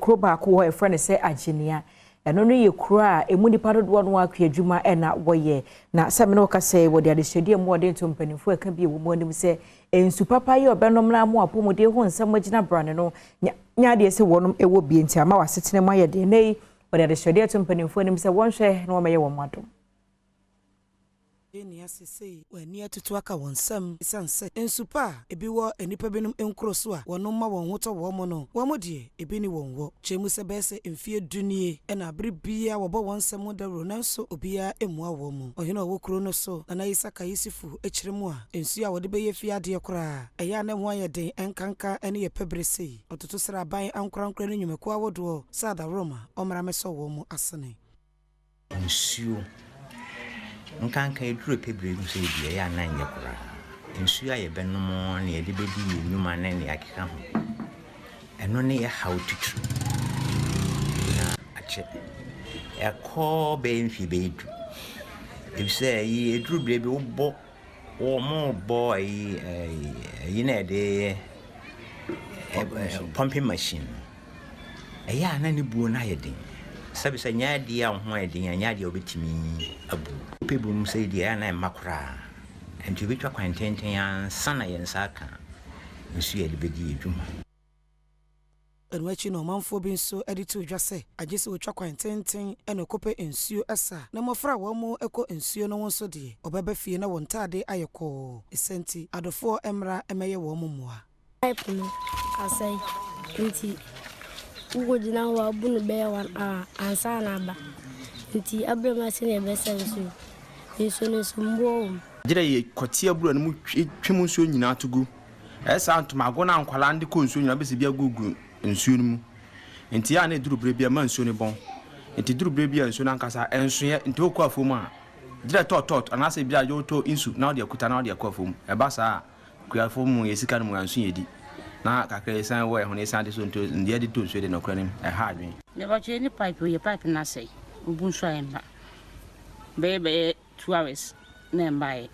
kuro ba ko ho e friend say Agyenia eno no ye kuro a emu nipa dodo no akwa adwuma e na woye na se me no ka say wo de adesode mu ode nto mpanifo aka bi wo mu anim se ensu papa ye obenom na mo apomode ho nsam agina brane no nya de se wonom ewo bi enti ama wasetene mu aye de nei wo de adesode nto mpanifo anim se wonhwe na wo meye wo mado Agyenia sese wani atutu aka wonsam isanse ensupa ebi wo enipa benum enkroso a wono ma won hoto wo mo no wo mo de ebi ni won wo chemu se bese emfie dunie na abribia wo bo wonsam da ro nanso obia emua wo mo ohina wo kro no so na Isaka Yusufu echiremu a ensu a wo de beye fie ade kora eya na ho ayeden enkanka ene ye pebrese ototo sra ban ankorankora no nyumako awodo sada Roma omra meso wo mo asene ensu nkanka eduru pebre mu se bia ya na nye kora ensu a ye benom na ye de bedi nyuma na ne akeka ho eno ne ye how to na ache e ko be mfi be edu if say ye eduru brebe wo mo bo yi na de pumping machine ya na ne buo na ye den sabi sa nyaadi a ho eden nyaadi obetimi abu pebu mu say dia na makura enti betwa kwantenten ya sana yensaka nsu ye libedi edwuma enwachi no manfo bi nso edito dwase agese wotwa kwantenten ene kope ensuo esa na mofra wo mo eko ensuo no wonso de obeba fie na wontade ayeko esenti adofo emra emeye wo mo moa pipe no asai enti ugo dina wa bunu be wan ansa na ba nti abrema se ne be sensu eso no sumbo jira ye kwati aburu no mu twem nsuo nyina togu esa antomago na ankwala ande ko nsuo nyina be se bia gugu nsuo mu nti ya na duru brebia ma nsuo ne bon nti duru brebia nsuo na nkasa enso ye nti okwa afom a jira tot anase bia yo to insu na ode akuta na ode akwa afom e ba sa kwa afom ye sika no mu anso yedi na kakre san wo ehun isan de so nto ndie de to so de no kranim e ha adwen le ba che ni pipe ye pipe na sei obun so emba be 2 hours na emba